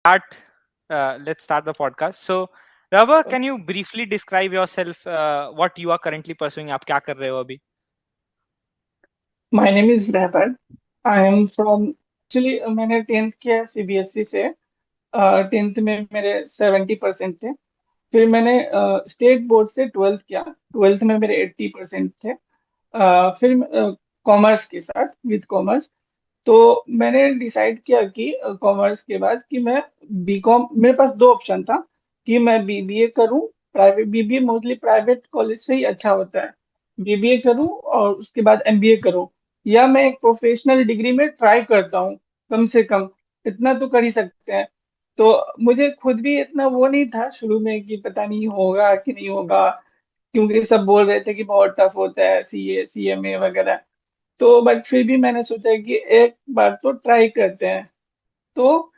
start. Let's start the podcast. So, Rava, can you briefly describe yourself? What you are currently pursuing? आप क्या कर रहे हो अभी? My name is Rahbar. I am from actually मैंने 10th किया CBSE से। 10th में मेरे 70% थे। फिर मैंने स्टेट बोर्ड से 12th किया। 12th में मेरे 80% थे। फिर कॉमर्स के साथ विद कॉमर्स। तो मैंने डिसाइड किया कि कॉमर्स के बाद कि मैं बीकॉम, मेरे पास दो ऑप्शन था कि मैं बीबीए करूं। Private BBA mostly private college से ही अच्छा होता है। बीबीए करूं और उसके बाद एमबीए करूं, या मैं एक प्रोफेशनल डिग्री में ट्राई करता हूं। कम से कम इतना तो कर ही सकते हैं। तो मुझे खुद भी इतना वो नहीं था शुरू में कि पता नहीं होगा कि नहीं होगा, क्योंकि सब बोल रहे थे कि बहुत टफ होता है सीए सीएमए वगैरह। तो बट फिर भी मैंने सोचा कि एक बार तो ट्राई करते हैं। तो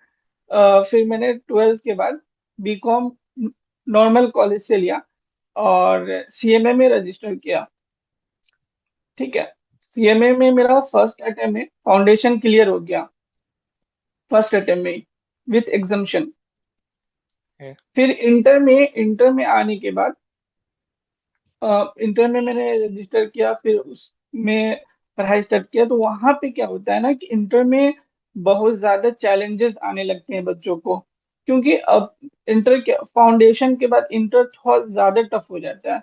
फिर मैंने 12th के बाद बीकॉम नॉर्मल कॉलेज से लिया और सीएमए में रजिस्टर किया। ठीक है। सीएमए में मेरा फर्स्ट अटेम्प्ट में फाउंडेशन क्लियर हो गया, फर्स्ट अटेम्प्ट में विथ एग्जाम्शन। Okay. फिर इंटर में आने के बाद इंटर में मैंने रजिस्टर किया, फिर उसमें पढ़ाई स्टार्ट किया। तो वहां पे क्या होता है ना कि इंटर में बहुत ज्यादा चैलेंजेस आने लगते हैं बच्चों को, क्योंकि अब इंटर के फाउंडेशन के बाद इंटर थोड़ा ज्यादा टफ हो जाता है।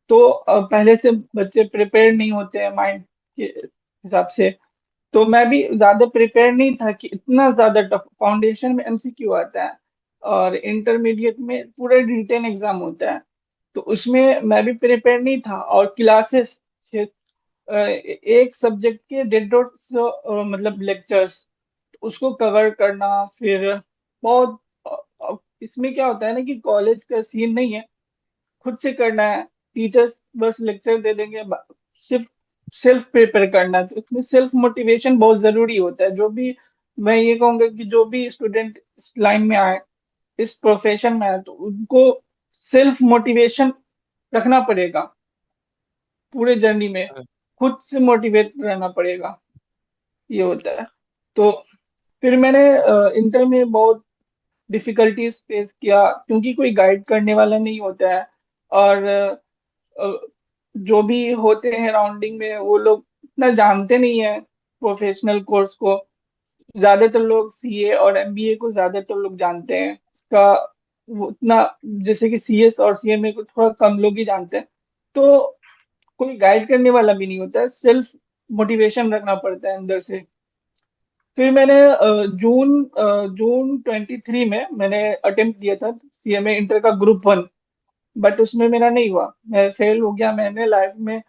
तो पहले से बच्चे प्रिपेयर नहीं होते हैं माइंड के हिसाब से। तो मैं भी ज्यादा प्रिपेयर नहीं था कि इतना ज्यादा टफ फाउंडेशन में एमसीक्यू आता है और इंटरमीडिएट में पूरा रिटेन एग्जाम होता है। तो उसमें मैं भी प्रिपेयर नहीं था और क्लासेस एक सब्जेक्ट के 150 मतलब लेक्चर्स, उसको कवर करना। फिर बहुत इसमें क्या होता है ना कि कॉलेज का सीन नहीं है, खुद से करना है। टीचर्स बस लेक्चर दे देंगे, सिर्फ सेल्फ प्रिपेयर करना है। तो इसमें सेल्फ मोटिवेशन बहुत जरूरी होता है। जो भी मैं ये कहूंगा कि जो भी स्टूडेंट इस लाइन में आए, इस प्रोफेशन में आए, तो उनको सेल्फ मोटिवेशन रखना पड़ेगा। पूरे जर्नी में खुद से मोटिवेट रहना पड़ेगा, ये होता है। तो फिर मैंने इंटर में बहुत डिफिकल्टीज फेस किया, क्योंकि कोई गाइड करने वाला नहीं होता है। और जो भी होते हैं राउंडिंग में वो लोग इतना जानते नहीं है प्रोफेशनल कोर्स को। ज्यादातर लोग सीए और एमबीए को ज्यादातर लोग जानते हैं इसका, वो उतना जैसे कि सीएस और सीएमए को थोड़ा कम लोग ही जानते हैं। तो कोई गाइड करने वाला भी नहीं होता है, सेल्फ मोटिवेशन रखना पड़ता है अंदर से। फिर मैंने जून 23 में मैंने अटेम्प्ट दिया था सीएमए इंटर का ग्रुप 1। बट उसमें मेरा नहीं हुआ, मैं फेल हो गया। मैंने लाइफ में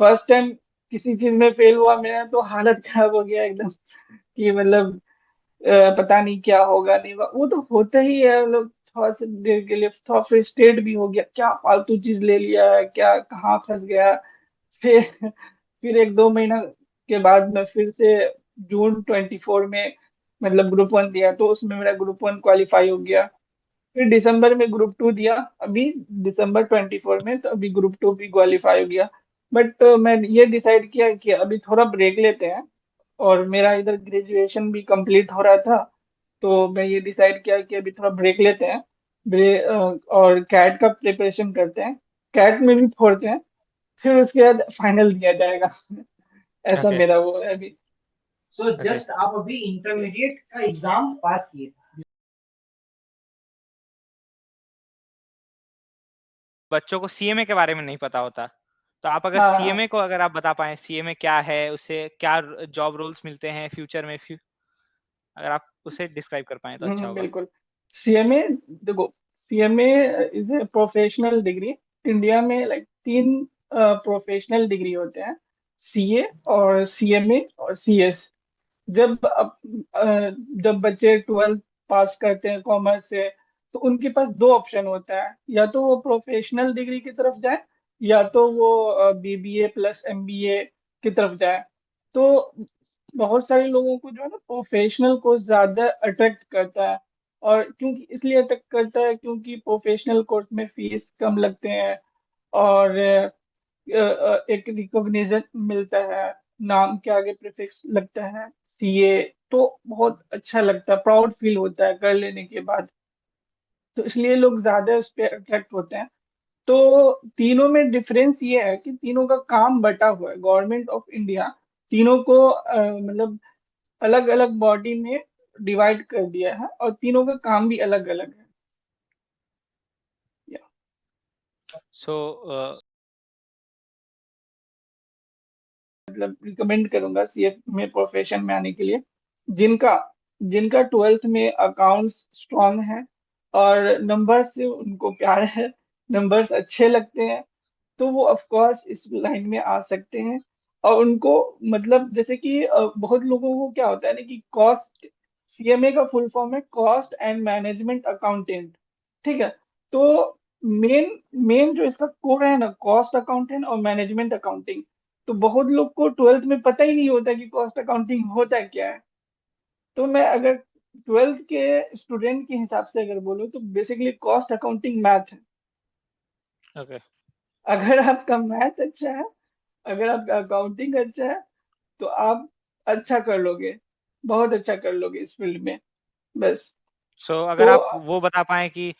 फर्स्ट टाइम किसी चीज में फेल हुआ, मेरा तो हालत खराब हो गया एकदम कि मतलब पता नहीं क्या होगा नहीं होगा। वो तो होता ही है, मतलब थोड़ा सा देर के लिए थोड़ा फ्रस्ट्रेट भी हो गया, क्या फालतू चीज ले लिया है, क्या कहाँ फंस गया। फिर फिर 1-2 महीना के बाद मैं फिर से जून 24 में मतलब ग्रुप 1 दिया, तो उसमें मेरा ग्रुप 1 क्वालिफाई हो गया। फिर दिसंबर में ग्रुप 2 दिया, अभी दिसंबर 24 में, तो अभी ग्रुप 2 भी क्वालिफाई हो गया। बट मैं ये डिसाइड किया कि अभी थोड़ा ब्रेक लेते हैं। और मेरा इधर ग्रेजुएशन भी कंप्लीट हो रहा था, तो मैं ये डिसाइड किया कि अभी थोड़ा ब्रेक लेते हैं। और कैट का प्रिपरेशन करते हैं, कैट में भी फोड़ते हैं, फिर उसके बाद फाइनल दिया जाएगा। ऐसा Okay. मेरा वो है अभी। सो Okay. जस्ट आप अभी इंटरमीडिएट का एग्जाम पास किए। बच्चों को सीएमए के बारे में नहीं पता होता, तो आप अगर हाँ हाँ। सीएमए को अगर आप बता पाएं सीएमए क्या है, उससे क्या जॉब रोल्स मिलते हैं फ्यूचर में, अगर आप उसे डिस्क्राइब कर पाएं तो अच्छा होगा। बिल्कुल। सीएमए, देखो, CMA is a professional degree. India में लाइक तीन प्रोफेशनल डिग्री होते हैं, सीए और सीएमए और सीएस। जब बच्चे 12th पास करते हैं कॉमर्स से, तो उनके पास दो ऑप्शन होता है, या तो वो प्रोफेशनल डिग्री की तरफ जाए, या तो वो बीबीए प्लस एमबीए की तरफ जाए। तो बहुत सारे लोगों को जो है ना प्रोफेशनल कोर्स ज्यादा अट्रैक्ट करता है। और क्योंकि इसलिए अट्रैक्ट करता है क्योंकि प्रोफेशनल कोर्स में फीस कम लगते हैं, और एक रिकॉग्निशन मिलता है, नाम के आगे प्रीफिक्स लगता है, सीए तो बहुत अच्छा लगता है, प्राउड फील होता है कर लेने के बाद। तो इसलिए लोग ज्यादा उस पर अट्रैक्ट होते हैं। तो तीनों में डिफरेंस ये है कि तीनों का काम बटा हुआ है। गवर्नमेंट ऑफ इंडिया तीनों को मतलब अलग अलग बॉडी में डिवाइड कर दिया है, और तीनों का काम भी अलग अलग है। सो मतलब रिकमेंड करूंगा सीए में प्रोफेशन में आने के लिए, जिनका जिनका ट्वेल्थ में अकाउंट्स स्ट्रांग है और नंबर्स से उनको प्यार है, नंबर्स अच्छे लगते हैं, तो वो ऑफ कोर्स इस लाइन में आ सकते हैं। और उनको मतलब जैसे कि बहुत लोगों को क्या होता है ना कि कॉस्ट, सीएमए का फुल फॉर्म है कॉस्ट एंड मैनेजमेंट अकाउंटेंट, ठीक है। तो मेन मेन जो इसका कोर है ना, कॉस्ट अकाउंटेंट और मैनेजमेंट अकाउंटिंग। तो बहुत लोग को ट्वेल्थ में पता ही नहीं होता कि कॉस्ट अकाउंटिंग होता क्या है। तो मैं अगर ट्वेल्थ के स्टूडेंट के हिसाब से अगर बोलूँ तो बेसिकली कॉस्ट अकाउंटिंग मैथ है। ओके। अगर आपका मैथ अच्छा है, अगर आपका अकाउंटिंग अच्छा है, तो आप अच्छा कर लोगे, बहुत अच्छा कर लोगे इस फील्ड में। बस। सो अगर तो आप वो बता पाए कि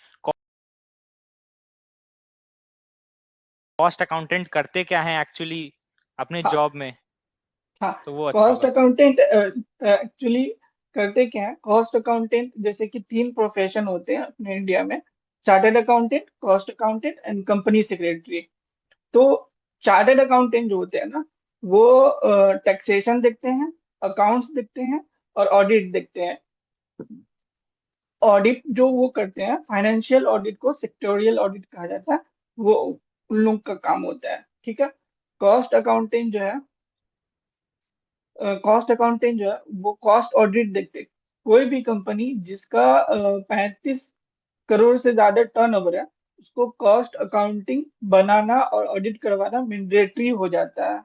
कॉस्ट अकाउंटेंट करते क्या हैं एक्चुअली अपने हाँ, जॉब में, हाँ, तो वो अच्छा कॉस्ट होगा। अकाउंटेंट एक्चुअली करते क्या है। कॉस्ट अकाउंटेंट जैसे कि तीन प्रोफेशन होते हैं अपने इंडिया में: chartered accountant, cost accountant and company secretary. तो चार्टर्ड अकाउंटेंट जो होते हैं ना, वो टैक्सेशन देखते हैं, अकाउंट्स देखते हैं और ऑडिट देखते हैं। ऑडिट जो वो करते हैं, फाइनेंशियल ऑडिट को सेक्टोरियल ऑडिट कहा जाता है, वो उन लोग का काम होता है, ठीक है। कॉस्ट अकाउंटेंट जो है कॉस्ट अकाउंटेंट जो है वो कॉस्ट ऑडिट देखते हैं। कोई भी कंपनी जिसका 35 करोड़ से ज्यादा टर्नओवर है, उसको कॉस्ट अकाउंटिंग बनाना और ऑडिट करवाना मैंडेटरी हो जाता है,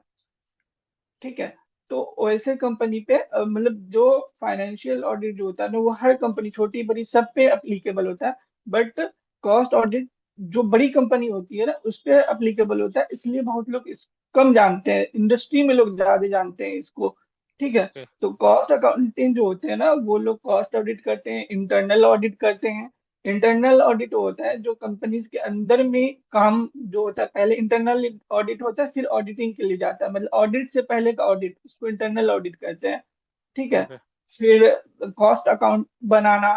ठीक है। तो वैसे कंपनी पे मतलब जो फाइनेंशियल ऑडिट जो होता है ना, वो हर कंपनी छोटी बड़ी सब पे अप्लीकेबल होता है। बट कॉस्ट ऑडिट जो बड़ी कंपनी होती है ना, उस पे अप्लीकेबल होता है, इसलिए बहुत लोग इस कम जानते हैं, इंडस्ट्री में लोग ज्यादा जानते हैं इसको, ठीक है। ओके। तो कॉस्ट अकाउंटिंग जो होते हैं ना, वो लोग कॉस्ट ऑडिट करते हैं, इंटरनल ऑडिट करते हैं। इंटरनल ऑडिट होता है जो कंपनीज के अंदर में काम जो होता है, पहले इंटरनल ऑडिट होता है, फिर ऑडिटिंग के लिए जाता है, मतलब ऑडिट से पहले का ऑडिट, उसको इंटरनल ऑडिट कहते हैं, ठीक है। ओके। फिर कॉस्ट अकाउंट बनाना,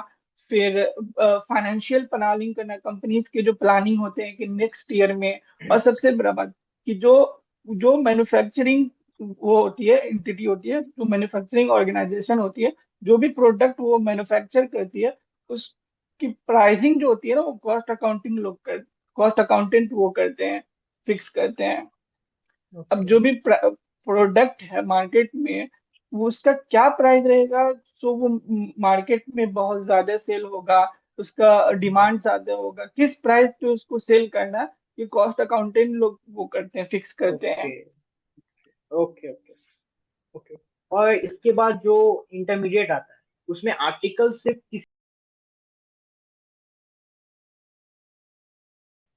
फिर फाइनेंशियल प्लानिंग करना, कंपनीज के जो प्लानिंग होते हैं कि नेक्स्ट ईयर में। और सबसे बड़ा बात कि जो जो मैन्युफैक्चरिंग वो होती है, एंटिटी होती है, जो मैन्युफैक्चरिंग ऑर्गेनाइजेशन होती है, जो भी प्रोडक्ट वो मैन्युफैक्चर करती है, उसकी प्राइसिंग जो होती है ना, वो कॉस्ट अकाउंटेंट वो करते हैं, फिक्स करते हैं। अब ओके। जो भी प्रोडक्ट है मार्केट में, वो उसका क्या प्राइस रहेगा, तो वो मार्केट में बहुत ज्यादा सेल होगा, उसका डिमांड ज्यादा होगा, किस प्राइस पे उसको सेल करना है, ये कॉस्ट अकाउंटेंट लोग वो करते हैं, फिक्स करते ओके। हैं। ओके। ओके। ओके। और इसके बाद जो इंटरमीडिएट आता है उसमें आर्टिकल सिर्फ किसी।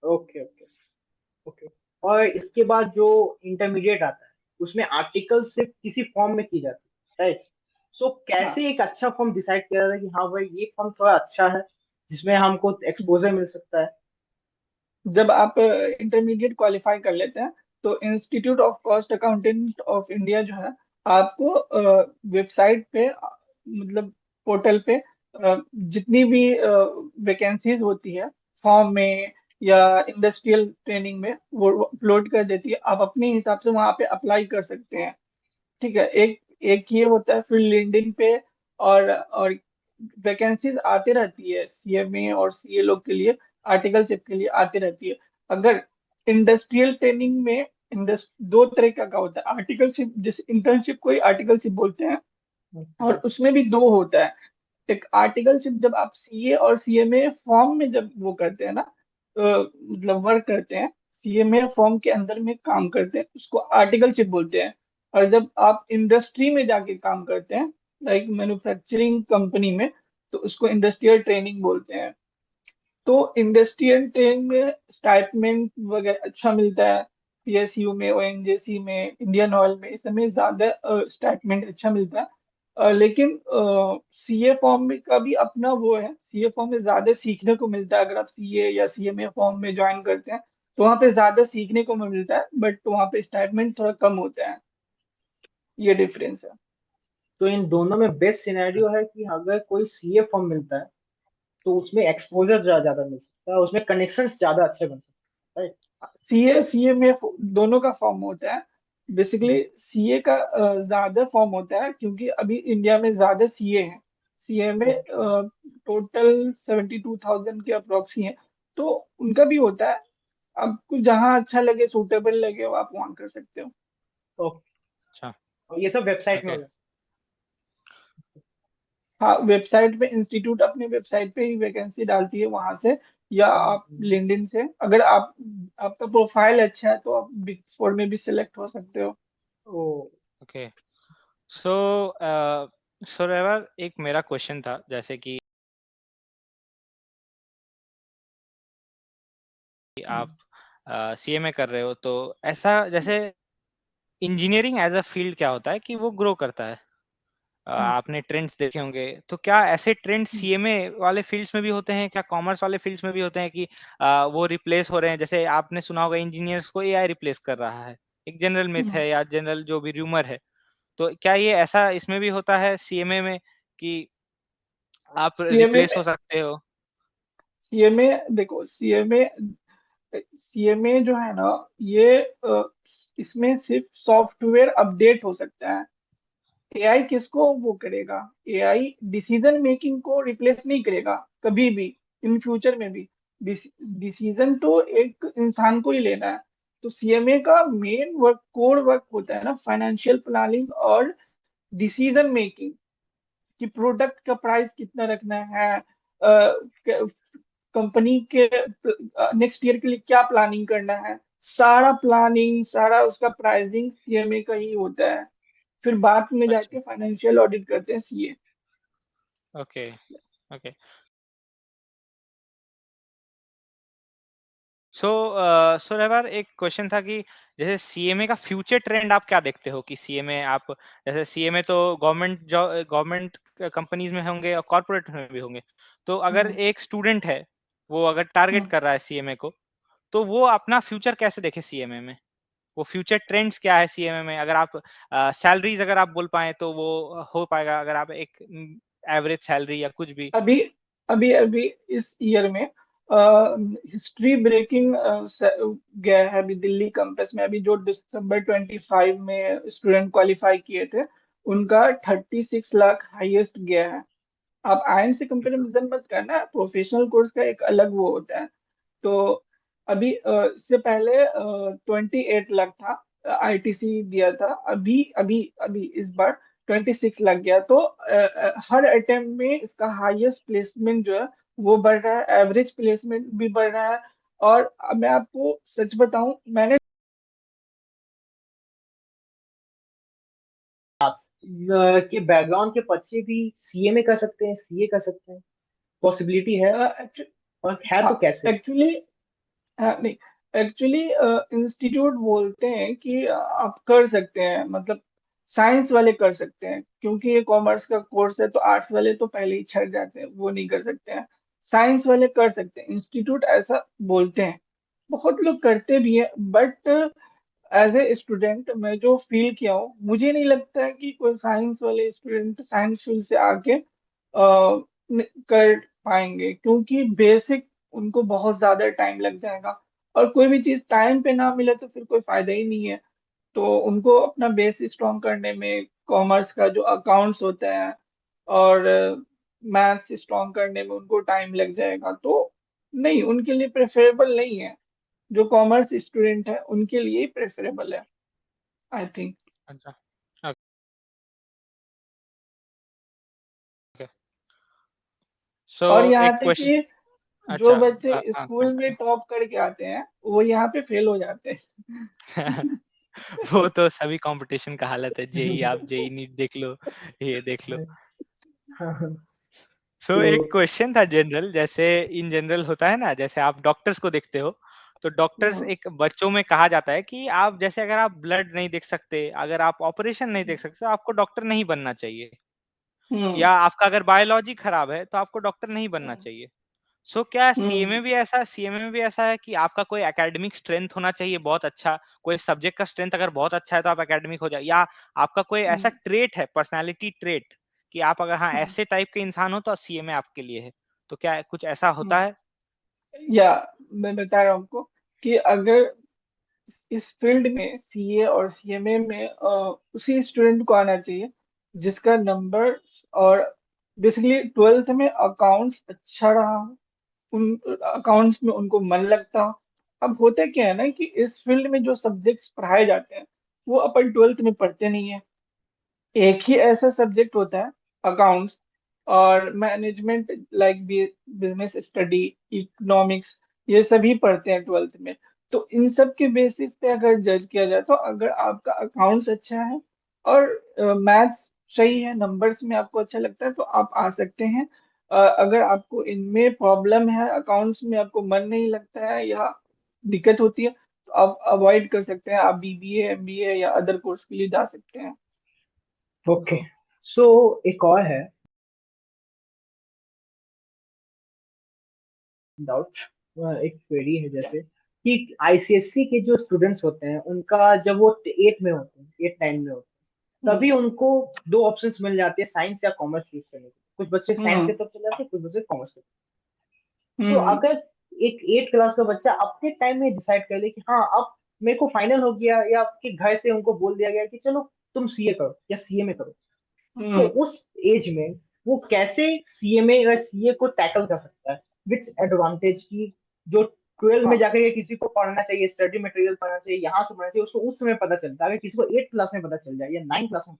ओके। ओके। ओके। और इसके बाद जो इंटरमीडिएट आता है उसमें आर्टिकल सिर्फ किसी फॉर्म में की जाती है, राइट? सो हाँ, कैसे एक अच्छा फॉर्म डिसाइड किया जाता है कि हाँ भाई ये फॉर्म थोड़ा अच्छा है जिसमें हमको एक्सपोजर मिल सकता है? जब आप इंटरमीडिएट क्वालिफाई कर लेते हैं, तो institute of cost accountant of India जो है, आपको वेबसाइट पे मतलब पोर्टल पे जितनी भी वैकेंसीज होती है फॉर्म में या इंडस्ट्रियल ट्रेनिंग में, वो अपलोड कर देती है। आप अपने हिसाब से वहाँ पे अप्लाई कर सकते हैं, ठीक है। एक एक ये होता है, फिर लिंक्डइन पे और वैकेंसीज आते रहती है सीएमए और सीए लोग के लिए, आर्टिकलशिप के लिए आती रहती है। अगर इंडस्ट्रियल ट्रेनिंग में दो तरह का होता है आर्टिकलशिप, जिस इंटर्नशिप को ही आर्टिकलशिप बोलते हैं, और उसमें भी दो होता है। एक आर्टिकलशिप जब आप सीए और सीएमए फॉर्म में जब वो करते हैं ना, मतलब वर्क करते हैं, सीएमए फॉर्म के अंदर में काम करते हैं, उसको आर्टिकलशिप बोलते हैं। और जब आप इंडस्ट्री में जाके काम करते हैं, लाइक मैन्युफैक्चरिंग कंपनी में, तो उसको इंडस्ट्रियल ट्रेनिंग बोलते हैं। तो इंडस्ट्रियल ट्रेनिंग में स्टाइपमेंट वगैरह अच्छा मिलता है। पीएसयू में, ओएनजीसी में, इंडियन ऑयल में इस समय ज्यादा स्टाइपमेंट अच्छा मिलता है। लेकिन सीए फॉर्म में का भी अपना वो है, सीए फॉर्म में ज्यादा सीखने को मिलता है। अगर आप सीए या सीएमए फॉर्म में ज्वाइन करते हैं तो वहाँ पे ज्यादा सीखने को मिलता है, बट वहाँ पे स्टाइपेंड थोड़ा कम होता है, ये डिफरेंस है। तो इन दोनों में बेस्ट सिनेरियो है कि अगर कोई सीए फॉर्म मिलता है तो उसमें एक्सपोजर ज्यादा मिल सकता है, उसमें कनेक्शंस ज्यादा अच्छे बन सकते हैं, सीए सीए में दोनों का फॉर्म होता है। राइट। बेसिकली सीए का ज्यादा फॉर्म होता है क्योंकि अभी इंडिया में ज्यादा सीए हैं। सीए में ओके। टोटल 72,000 के अप्रोक्स ही हैं। तो उनका भी होता है। आपको जहाँ अच्छा लगे, सूटेबल लगे, वो आप वहाँ कर सकते हो। ओके। अच्छा। और ये सब वेबसाइट में ओके। हो जाता हाँ, वेबसाइट पे इंस्टीट्यूट अपने वेबसाइट पे ही वैकेंसी डालती है, वहां से या है। आप लिंक्डइन से। अगर आप आपका प्रोफाइल अच्छा है तो आप बिग फोर में भी सिलेक्ट हो सकते हो। ओ। ओके। सो सो रेवर, एक मेरा क्वेश्चन था, जैसे कि आप सीएमए कर रहे हो, तो ऐसा जैसे इंजीनियरिंग एज अ फील्ड क्या होता है कि वो ग्रो करता है। आपने ट्रेंड्स देखे होंगे, तो क्या ऐसे ट्रेंड्स सीएमए वाले फील्ड्स में भी होते हैं? क्या कॉमर्स वाले फील्ड्स में भी होते हैं कि वो रिप्लेस हो रहे हैं? जैसे आपने सुना होगा इंजीनियर्स को एआई रिप्लेस कर रहा है, एक जनरल मिथ है या जनरल जो भी रूमर है। तो क्या ये ऐसा इसमें भी होता है सीएमए में कि आप सीएमए रिप्लेस में हो सकते हो? सीएमए देखो, सीएमए जो है ना, ये इसमें सिर्फ सॉफ्टवेयर अपडेट हो सकता है। एआई किसको वो करेगा? एआई डिसीजन मेकिंग को रिप्लेस नहीं करेगा कभी भी, इन फ्यूचर में भी। डिसीजन तो एक इंसान को ही लेना है। तो सीएमए का मेन वर्क, कोर वर्क होता है ना, फाइनेंशियल प्लानिंग और डिसीजन मेकिंग, कि प्रोडक्ट का प्राइस कितना रखना है, कंपनी के नेक्स्ट ईयर के लिए क्या प्लानिंग करना है। सारा प्लानिंग, सारा उसका प्राइसिंग सीएमए का ही होता है। फिर बाद में अच्छा। जाके फाइनेंशियल ऑडिट करते हैं सीए। ओके। ओके। सो सो रेवर, एक क्वेश्चन था कि जैसे सीएमए का फ्यूचर ट्रेंड आप क्या देखते हो कि सीएमए आप, जैसे सीएमए तो गवर्नमेंट कंपनीज में होंगे और कॉर्पोरेट में भी होंगे। तो अगर हम्म। एक स्टूडेंट है, वो अगर टारगेट हम्म। कर रहा है सीएमए को, तो वो अपना फ्यूचर कैसे देखे सीएमए में? वो फ्यूचर ट्रेंड्स क्या है सीएमए में? अगर आप सैलरीज अगर आप बोल पाए तो वो हो पाएगा, अगर आप एक एवरेज सैलरी या कुछ भी। अभी अभी अभी इस ईयर में हिस्ट्री ब्रेकिंग गया है अभी दिल्ली कैंपस में। अभी जो दिसंबर 25 में स्टूडेंट क्वालिफाई किए थे, उनका 36 लाख हाईएस्ट गया है। आप आयन से कंपेरिजन मत करना, प्रोफेशनल कोर्स का एक अलग वो होता है। तो अभी इससे पहले 28 लाख था, आईटीसी दिया था। अभी अभी अभी इस बार 26 लाख गया। तो हर अटेम्प्ट में इसका हाईएस्ट प्लेसमेंट जो है वो बढ़ रहा है, एवरेज प्लेसमेंट भी बढ़ रहा है। और अब मैं आपको सच बताऊं, मैंने के बैकग्राउंड के बच्चे भी सीएमए कर सकते हैं, सीए कर सकते हैं, पॉसिबिलिटी है? और है तो कैसे? एक्चुअली नहीं, एक्चुअली इंस्टीट्यूट बोलते हैं कि आप कर सकते हैं, मतलब साइंस वाले कर सकते हैं, क्योंकि ये कॉमर्स का कोर्स है। तो आर्ट्स वाले तो पहले ही छट जाते हैं, वो नहीं कर सकते हैं। साइंस वाले कर सकते हैं, इंस्टीट्यूट ऐसा बोलते हैं। बहुत लोग करते भी हैं, बट एज ए स्टूडेंट मैं जो फील किया हूँ, मुझे नहीं लगता है कि कोई साइंस वाले स्टूडेंट साइंस फील्ड से आके कर पाएंगे, क्योंकि बेसिक उनको बहुत ज्यादा टाइम लग जाएगा। और कोई भी चीज टाइम पे ना मिले तो फिर कोई फायदा ही नहीं है। तो उनको अपना बेस स्ट्रॉन्ग करने में कॉमर्स का जो अकाउंट्स होता है और मैथ्स स्ट्रॉन्ग करने में उनको टाइम लग जाएगा। तो नहीं, उनके लिए प्रेफरेबल नहीं है। जो कॉमर्स स्टूडेंट है उनके लिए ही प्रेफरेबल है, आई थिंक। अच्छा। ओके। सो और यहाँ एक तक क्वेश्चन। कि जो अच्छा। बच्चे स्कूल में टॉप करके आते हैं वो यहाँ पे फेल हो जाते हैं। वो तो सभी कंपटीशन का हालत है, जेई आप जेई नीट देख लो, ये देख लो। हाँ। सो एक तो क्वेश्चन था जनरल, जैसे इन जनरल होता है ना, जैसे आप डॉक्टर्स को देखते हो, तो डॉक्टर्स एक बच्चों में कहा जाता है कि आप जैसे अगर आप ब्लड नहीं देख सकते, अगर आप ऑपरेशन नहीं देख सकते, तो आपको डॉक्टर नहीं बनना चाहिए। हम्म या आपका अगर बायोलॉजी खराब है तो आपको डॉक्टर नहीं बनना चाहिए। सो क्या हम्म सीएमए में भी ऐसा है कि आपका कोई एकेडमिक स्ट्रेंथ होना चाहिए बहुत अच्छा, कोई सब्जेक्ट का स्ट्रेंथ अगर बहुत अच्छा है तो आप एकेडमिक हो जाए, या आपका कोई ऐसा हम्म ट्रेट है, पर्सनालिटी ट्रेट, कि आप अगर हाँ हम्म ऐसे टाइप के इंसान हो तो सीएमए आपके लिए है? तो क्या कुछ ऐसा होता हम्म। है? या मैं बता रहा हूँ आपको कि अगर इस फील्ड में सीए और सीएमए में उसी स्टूडेंट को आना चाहिए जिसका नंबर और बेसिकली ट्वेल्थ में अकाउंट्स अच्छा रहा, उन अकाउंट्स में उनको मन लगता हो। अब होता क्या है ना कि इस फील्ड में जो सब्जेक्ट्स पढ़ाए जाते हैं वो अपन ट्वेल्थ में पढ़ते नहीं है। एक ही ऐसा सब्जेक्ट होता है अकाउंट्स और management, like business study, economics, ये सभी पढ़ते हैं ट्वेल्थ में। तो इन सब के बेसिस पे अगर जज किया जाए तो अगर आपका अकाउंट्स अच्छा है और मैथ्स सही है, नंबर्स में आपको अच्छा लगता है तो आप आ सकते हैं। अगर आपको इनमें प्रॉब्लम है, अकाउंट्स में आपको मन नहीं लगता है या दिक्कत होती है, तो आप अवॉइड कर सकते हैं, आप बीबीए एमबीए या अदर कोर्स के लिए जा सकते हैं। ओके। सो एक और है डाउट, एक क्वेरी है जैसे कि आईसीएससी के जो स्टूडेंट्स होते हैं उनका जब वो 8 में होते हैं, 8 9 में होते हैं, हम्म तभी उनको दो ऑप्शंस मिल जाते हैं साइंस या कॉमर्स चूज करने के। कुछ बच्चे साइंस की हम्म तरफ चले जाते हैं, कुछ बच्चे कॉमर्स की। तो हम्म अगर एक 8 क्लास का बच्चा अपने टाइम में डिसाइड कर ले कि हाँ अब मेरे को फाइनल हो गया, या आपके घर से उनको बोल दिया गया कि चलो तुम सीए करो या सीए में करो, तो हम्म उस एज में वो कैसे सीएमए या सीए को टैकल कर सकता है विथ एडवांटेज की जो 12 में हाँ, जाकर के किसी को पढ़ना चाहिए, स्टडी मटेरियल पढ़ना चाहिए, यहाँ से पढ़ना चाहिए, उसको उस समय पता चलता है। अगर किसी को 8 क्लास में पता चल जाए या 9 क्लास में,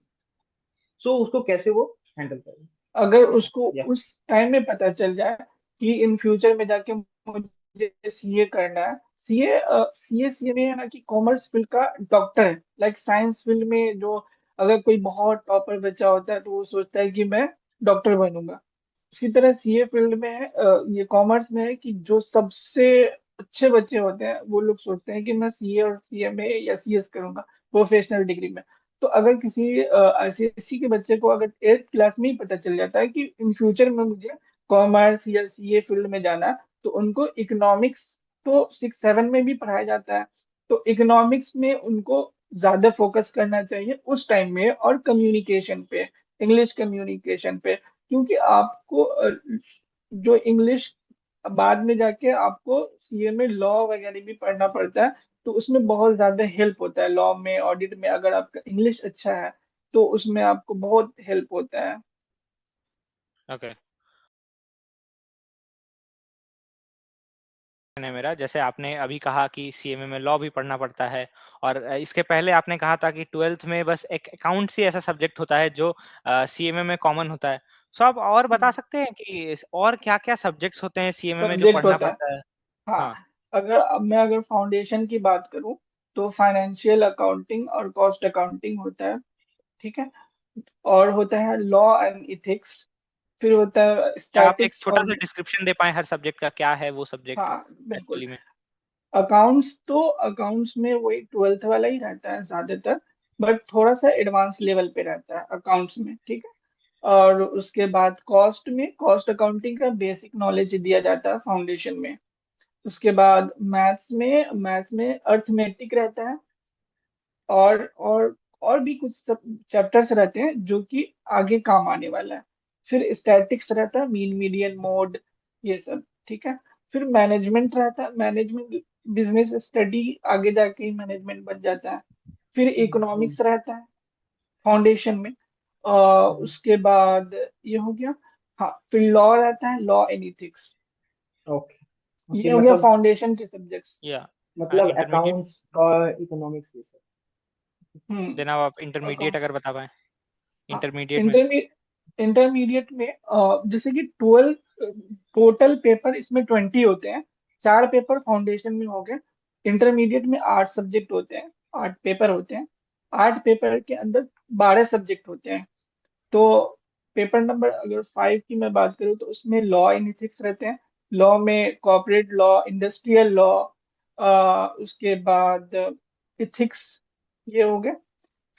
सो उसको कैसे वो हैंडल करेगा? अगर उसको या उस टाइम में पता चल जाए कि इन फ्यूचर में जाके मुझे सीए करना है, सीए सीए सीए में है ना कि कॉमर्स फील्ड का डॉक्टर है, लाइक साइंस फील्ड में जो अगर कोई बहुत टॉपर बच्चा होता है तो वो सोचता है कि मैं डॉक्टर बनूंगा। इसी तरह सीए फील्ड में है, ये कॉमर्स में है कि जो सबसे अच्छे बच्चे होते हैं वो लोग सोचते हैं कि मैं सीए और सीएमए या सीएस करूंगा प्रोफेशनल डिग्री में। तो अगर किसी आईसीएससी के बच्चे को अगर 8 क्लास में ही पता चल जाता है कि इन फ्यूचर में मुझे कॉमर्स या सीए फील्ड में जाना है, तो उनको इकोनॉमिक्स तो 6 7 में भी पढ़ाया जाता है, तो इकोनॉमिक्स में उनको ज्यादा फोकस करना चाहिए उस टाइम में, और कम्युनिकेशन पे, इंग्लिश कम्युनिकेशन पे। क्योंकि आपको जो इंग्लिश बाद में जाके आपको सीए में लॉ वगैरह भी पढ़ना पड़ता है, तो उसमें बहुत ज्यादा हेल्प होता है। लॉ में, ऑडिट में अगर आपका इंग्लिश अच्छा है तो उसमें आपको बहुत हेल्प होता है। ओके, है मेरा, जैसे आपने अभी कहा कि सीएमए में लॉ भी पढ़ना पड़ता है, और इसके पहले आपने कहा था कि ट्वेल्थ में बस एक अकाउंट्स ही ऐसा सब्जेक्ट होता है जो सीएमए में कॉमन होता है। सो आप और बता सकते हैं कि और क्या क्या सब्जेक्ट्स होते हैं सीएमए में जो सब्जेक्ट पढ़ना होता है, पड़ता है? हाँ। हाँ। अगर अब मैं अगर फाउंडेशन की बात करूं तो फाइनेंशियल अकाउंटिंग और कॉस्ट अकाउंटिंग होता है, ठीक है। और होता है लॉ एंड इथिक्स, फिर होता है क्या आप एक स्टैटिक्स छोटा और, सा डिस्क्रिप्शन दे पाएं हर सब्जेक्ट का, क्या है वो सब्जेक्ट हाँ बिल्कुल। एक्चुअली में? अकाउंट्स में वही ट्वेल्थ वाला ही रहता है ज्यादातर, बट थोड़ा सा एडवांस लेवल पे रहता है अकाउंट्स में, ठीक है। और उसके बाद कॉस्ट अकाउंटिंग का बेसिक नॉलेज दिया जाता है फाउंडेशन में। उसके बाद मैथ्स में अर्थमेटिक रहता है, और भी कुछ सब चैप्टर्स रहते हैं जो कि आगे काम आने वाला है। फिर स्टैटिक्स रहता है, मीन मीडियन मोड, ये सब, ठीक है। फिर मैनेजमेंट रहता है, मैनेजमेंट बिजनेस स्टडी, आगे जाके ही मैनेजमेंट बन जाता है। फिर इकोनॉमिक्स रहता है फाउंडेशन में। उसके बाद ये हो गया, हाँ। फिर लॉ रहता है, लॉ एंड इथिक्स। ओके। ये ओके, हो गया फाउंडेशन के सब्जेक्ट्स। या मतलब इंटरमीडिएट, अकाउंट्स और इकोनॉमिक्स ये सब। हम्म देन अब आप इंटरमीडिएट अगर बता पाएं, हाँ। इंटरमीडिएट में। इंटरमीडिएट में जैसे कि 12 टोटल पेपर इसमें 20 होते हैं। 4 पेपर फाउंडेशन में हो गए। इंटरमीडिएट में 8 सब्जेक्ट होते हैं, 8 पेपर होते हैं। 8 पेपर के अंदर 12 सब्जेक्ट होते हैं। तो पेपर नंबर अगर 5 की मैं बात करूँ तो उसमें लॉ एंड इथिक्स रहते हैं। लॉ में कॉर्पोरेट लॉ, इंडस्ट्रियल लॉ, उसके बाद इथिक्स, ये हो गए।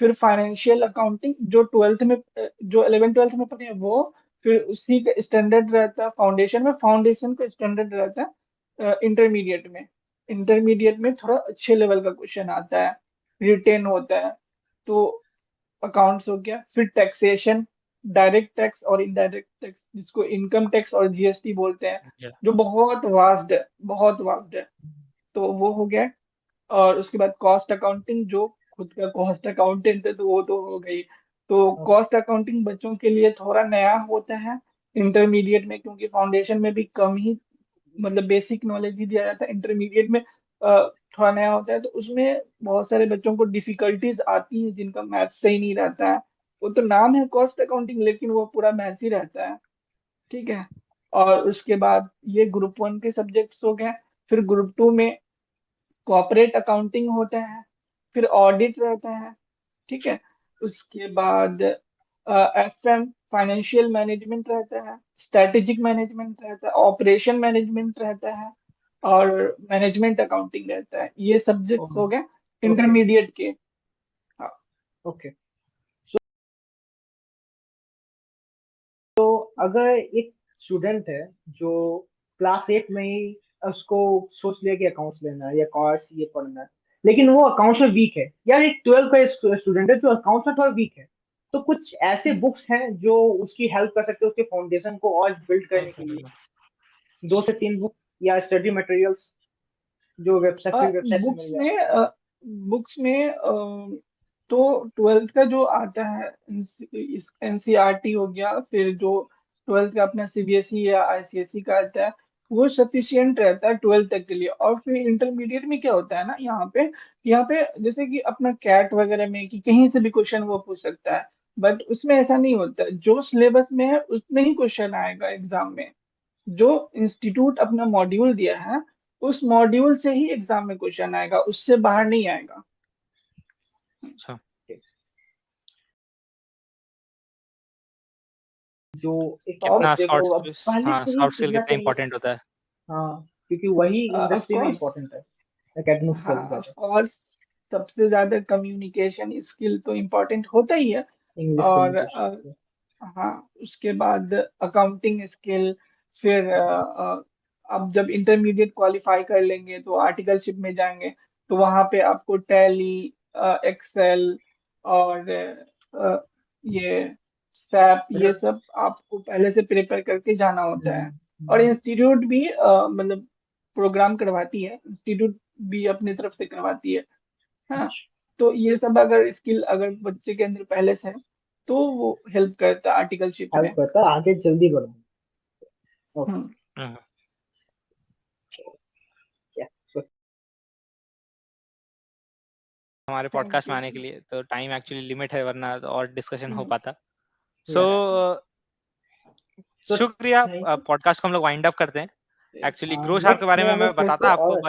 फिर फाइनेंशियल अकाउंटिंग जो 12th में, जो 11th 12th में पढ़े हैं वो, फिर उसी का स्टैंडर्ड रहता है फाउंडेशन में, फाउंडेशन का स्टैंडर्ड रहता है इंटरमीडिएट में। इंटरमीडिएट में थोड़ा अच्छे लेवल का क्वेश्चन आता है, रिटेन होता है। तो अकाउंट्स हो गया, फिर टैक्सेशन, डायरेक्ट टैक्स और इनडायरेक्ट टैक्स, जिसको इनकम टैक्स और जीएसटी बोलते हैं, Yeah. जो बहुत वास्ट है, बहुत वास्ट है। तो वो हो गया। और उसके बाद कॉस्ट अकाउंटिंग, जो खुद का कॉस्ट अकाउंटेंट है तो वो तो हो गई। तो कॉस्ट अकाउंटिंग बच्चों के लिए थोड़ा नया होता है इंटरमीडिएट में, क्योंकि फाउंडेशन में भी कम ही, मतलब बेसिक नॉलेज ही दिया जाता है। इंटरमीडिएट में थोड़ा नया होता है, तो उसमें बहुत सारे बच्चों को डिफिकल्टीज आती हैं जिनका मैथ सही नहीं रहता है। वो तो नाम है कॉस्ट अकाउंटिंग, लेकिन वो पूरा मैथ्स ही रहता है। ठीक है। और उसके बाद ये ग्रुप 1 के सब्जेक्ट्स हो गए। फिर ग्रुप 2 में कॉर्पोरेट अकाउंटिंग होता है, फिर ऑडिट रहता है। ठीक है। उसके बाद एफएम फाइनेंशियल मैनेजमेंट रहता है, स्ट्रेटेजिक मैनेजमेंट रहता है, ऑपरेशन मैनेजमेंट रहता है, और मैनेजमेंट अकाउंटिंग रहता है। ये सब्जेक्ट्स हो गए ओके इंटरमीडिएट के। हाँ। ओके। तो अगर एक स्टूडेंट है जो क्लास 8 में ही उसको सोच लिया कि अकाउंट्स लेना है या कॉमर्स ये पढ़ना है, लेकिन वो अकाउंट्स में वीक है, या एक 12th का स्टूडेंट है जो अकाउंट्स में थोड़ा वीक है, तो कुछ ऐसे बुक्स हैं जो उसकी हेल्प कर सकते हैं उसके फाउंडेशन को और बिल्ड करने के लिए? 2 से 3 बुक या स्टडी मटेरियल्स जो वेबसाइट से बुक्स मिल जाए। में बुक्स में तो 12th का जो आता है एनसीईआरटी हो गया, फिर जो 12th का अपना सीबीएसई या आईसीएसई का आता है, वो सफिशियंट रहता है 12th तक के लिए। और फिर इंटरमीडिएट में क्या होता है ना, यहाँ पे जैसे कि अपना कैट वगैरह में कि कहीं से भी क्वेश्चन वो पूछ सकता है, बट उसमें ऐसा नहीं होता। जो सिलेबस में है उतने ही क्वेश्चन आएगा एग्जाम में। जो इंस्टीट्यूट अपना मॉड्यूल दिया है, उस मॉड्यूल से ही एग्जाम में क्वेश्चन आएगा, उससे बाहर नहीं आएगा। अच्छा। जो एक क्या और कितना बोलते हैं शॉर्ट वो अब पहले हाँ, से ही सॉफ्ट स्किल सीखना कितना चाहिए। इंपॉर्टेंट होता है। हाँ, क्योंकि वही ऑफ इंडस्ट्री में कोर्स। इम्पोर्टेंट है, एकेडमिक हाँ, स्किल ऑफ ज्यादा। कोर्स। सबसे ज्यादा कम्युनिकेशन स्किल तो इम्पोर्टेंट होता ही है। इंग्लिश और कम्युनिकेशन। हाँ, उसके बाद अकाउंटिंग स्किल। फिर अब जब इंटरमीडिएट क्वालिफाई कर लेंगे तो आर्टिकलशिप में जाएंगे, तो वहां पे आपको टैली, एक्सेल और ये सैप, ये सब आपको पहले से प्रिपेयर करके जाना होता है। और इंस्टीट्यूट भी मतलब प्रोग्राम करवाती है, इंस्टीट्यूट भी अपनी तरफ से करवाती है। हाँ। तो ये सब अगर स्किल अगर बच्चे के अंदर पहले से है, तो वो हेल्प करता है आर्टिकलशिप हेल्प में। करता है आगे जल्दी बढ़ना। ओके। हम्म। हम्म। हमारे थैंक पॉडकास्ट में यू। आने के लिए, तो टाइम एक्चुअली लिमिट है, वरना तो और डिस्कशन हो पाता। सो या तो शुक्रिया। थैंक पॉडकास्ट को हम लोग वाइंड अप करते हैं। यू। एक्चुअली ग्रो शार्प के नेक्स्ट बारे में में हम मैं लोग फिर से बताता आपको, और बट